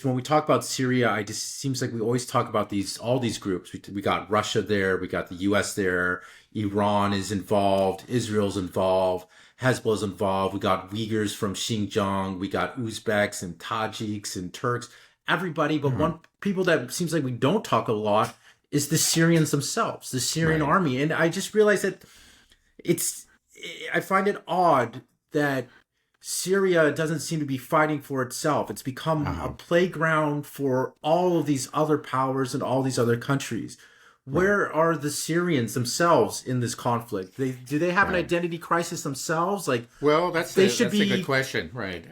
when we talk about Syria, I just seems like we always talk about all these groups. We got Russia there, we got the U.S. there, Iran is involved, Israel's involved, Hezbollah's involved. We got Uyghurs from Xinjiang, we got Uzbeks and Tajiks and Turks, everybody. But Uh-huh. one people that seems like we don't talk a lot is the Syrians themselves, the Syrian Right. army. And I just realized that it's I find it odd that Syria doesn't seem to be fighting for itself. It's become a Uh-huh. playground for all of these other powers and all these other countries. Right. Where are the Syrians themselves in this conflict? Do they have an Right. identity crisis themselves? Like Well, they should that's a good be. question, right?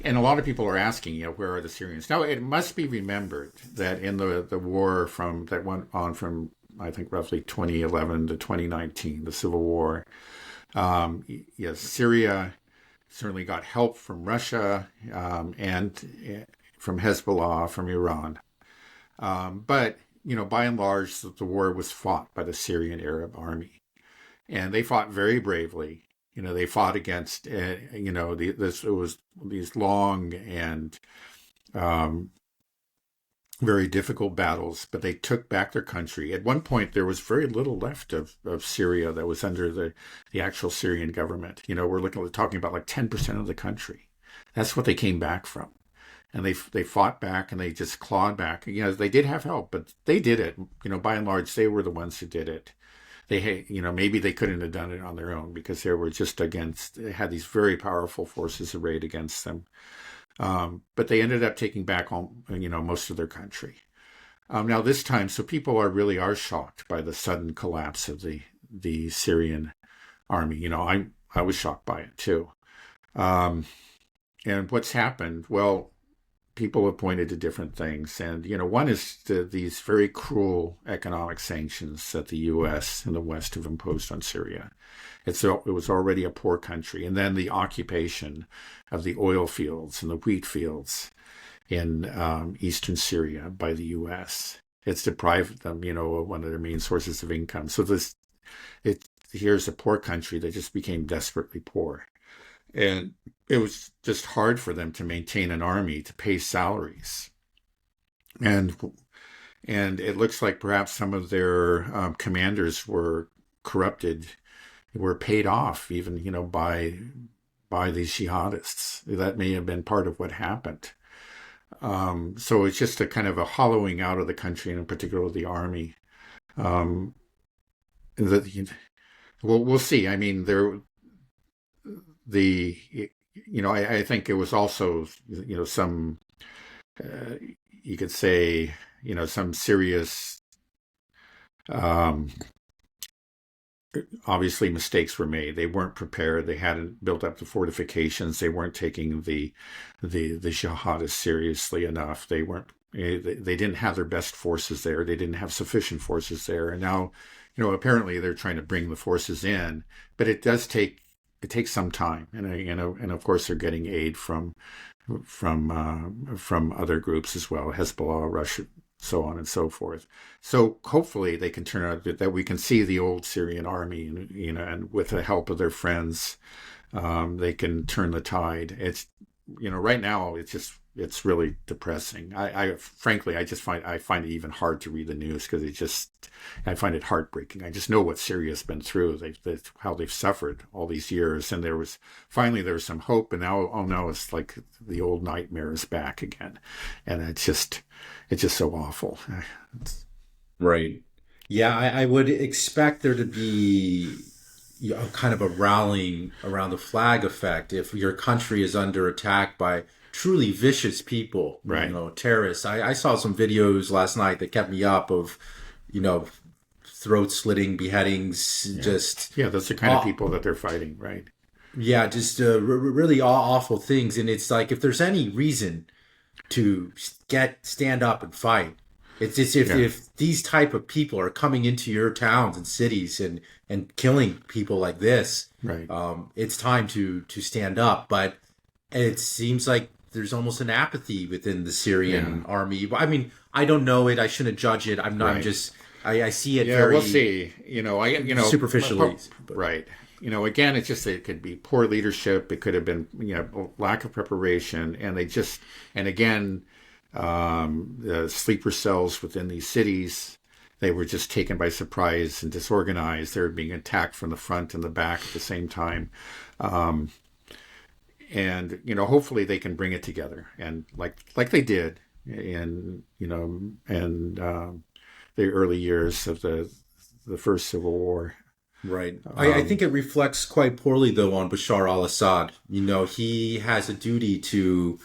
And a lot of people are asking, where are the Syrians? Now, it must be remembered that in the war that went on from, I think, roughly 2011 to 2019, the civil war. Yes, Syria certainly got help from Russia, and from Hezbollah, from Iran. But by and large, the war was fought by the Syrian Arab Army, and they fought very bravely. They fought against, it was these long and um, very difficult battles, but they took back their country. At one point, there was very little left of Syria that was under the actual Syrian government. We're talking about like 10% of the country. That's what they came back from. And they fought back and they just clawed back. They did have help, but they did it. By and large, they were the ones who did it. Maybe they couldn't have done it on their own because they had these very powerful forces arrayed against them. But they ended up taking back most of their country. Now this time, so people are shocked by the sudden collapse of the Syrian army. I was shocked by it too. And what's happened? Well, people have pointed to different things. And, one is these very cruel economic sanctions that the U.S. and the West have imposed on Syria. It was already a poor country. And then the occupation of the oil fields and the wheat fields in eastern Syria by the U.S. It's deprived them, of one of their main sources of income. So here's a poor country that just became desperately poor. And it was just hard for them to maintain an army, to pay salaries. And it looks like perhaps some of their commanders were corrupted, were paid off even, by these jihadists. That may have been part of what happened. So it's just a kind of a hollowing out of the country, and in particular the army. Um, we'll see. I mean, I think it was also, some, you could say, some serious, um, obviously mistakes were made. They weren't prepared. They hadn't built up the fortifications. They weren't taking the jihadists seriously enough. They didn't have their best forces there. They didn't have sufficient forces there. And now, apparently they're trying to bring the forces in, but it takes some time, and of course they're getting aid from other groups as well, Hezbollah, Russia, so on and so forth. So hopefully they can turn out that we can see the old Syrian army, and with the help of their friends, they can turn the tide. It's right now it's really depressing. I frankly I find it even hard to read the news because I find it heartbreaking. I just know what Syria's been through. How they've suffered all these years, and there was some hope, and now it's like the old nightmare is back again, and it's just so awful. Right. Yeah, I would expect there to be kind of a rallying around the flag effect if your country is under attack by truly vicious people, Right. terrorists. I saw some videos last night that kept me up of, throat slitting, beheadings, just Yeah, that's the kind of people that they're fighting, right? yeah, just really awful things. And it's like if there's any reason to stand up and fight, it's just if these type of people are coming into your towns and cities and killing people like this, Right. it's time to stand up. But it seems like there's almost an apathy within the Syrian army. I mean, I don't know it. I shouldn't judge it. I'm not. Right. I'm just. I see it Yeah, very we'll see. superficially. Right. Again, it's just it could be poor leadership. It could have been lack of preparation, and again, sleeper cells within these cities. They were just taken by surprise and disorganized. They were being attacked from the front and the back at the same time. Um, and hopefully they can bring it together, and like they did in the early years of the first civil war. Right. I think it reflects quite poorly, though, on Bashar al-Assad. He has a duty to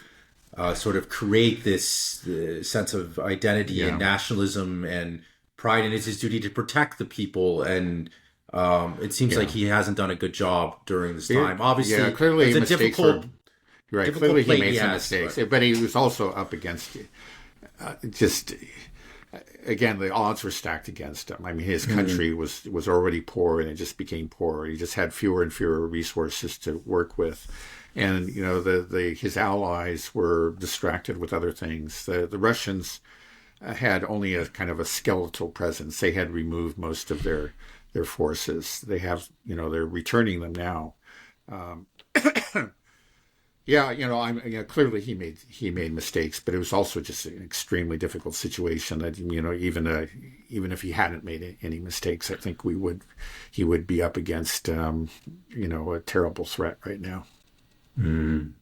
sort of create this sense of identity and nationalism and pride, and it's his duty to protect the people. And it seems like he hasn't done a good job during this time. Obviously, clearly it's a difficult, right. Clearly, he made some mistakes, but he was also up against just. Again, the odds were stacked against him. I mean, his country was already poor, and it just became poorer. He just had fewer and fewer resources to work with, and his allies were distracted with other things. The Russians had only a kind of a skeletal presence. They had removed most of their forces. They have, they're returning them now. Clearly he made mistakes, but it was also just an extremely difficult situation. That even if he hadn't made any mistakes, I think he would be up against a terrible threat right now. Mm.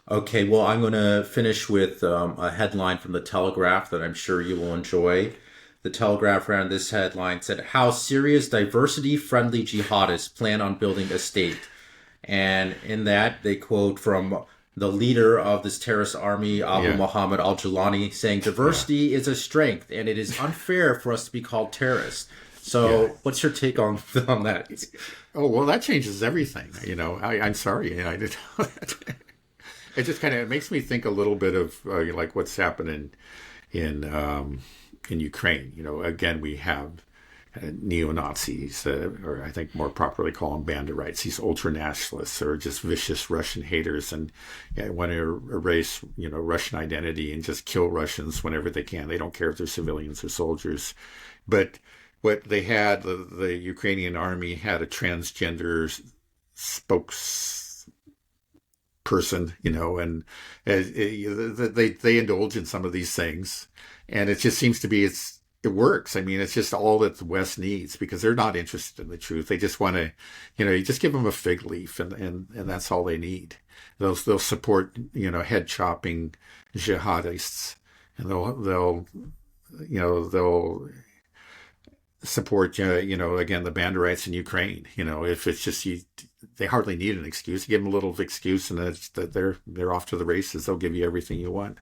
Okay, well, I'm going to finish with a headline from the Telegraph that I'm sure you will enjoy. The Telegraph ran this headline, said, "How Syria's diversity-friendly jihadists plan on building a state." And in that, they quote from the leader of this terrorist army, Abu Muhammad al-Julani, saying, "Diversity is a strength, and it is unfair for us to be called terrorists." So what's your take on that? Oh, well, that changes everything. I'm sorry. I did. It just kind of makes me think a little bit of like what's happening in Ukraine. Again, we have neo-Nazis, or I think more properly call them banderites, these ultra-nationalists or just vicious Russian haters, and want to erase, Russian identity and just kill Russians whenever they can. They don't care if they're civilians or soldiers. But what they had, the Ukrainian army had a transgender spokesperson, and they indulge in some of these things, and it just seems to be it works. I mean, it's just all that the West needs, because they're not interested in the truth. They just want to, you just give them a fig leaf, and that's all they need. They'll support, head chopping jihadists, and they'll support, again, the banderites in Ukraine. If it's just they hardly need an excuse. You give them a little excuse, and they're off to the races. They'll give you everything you want.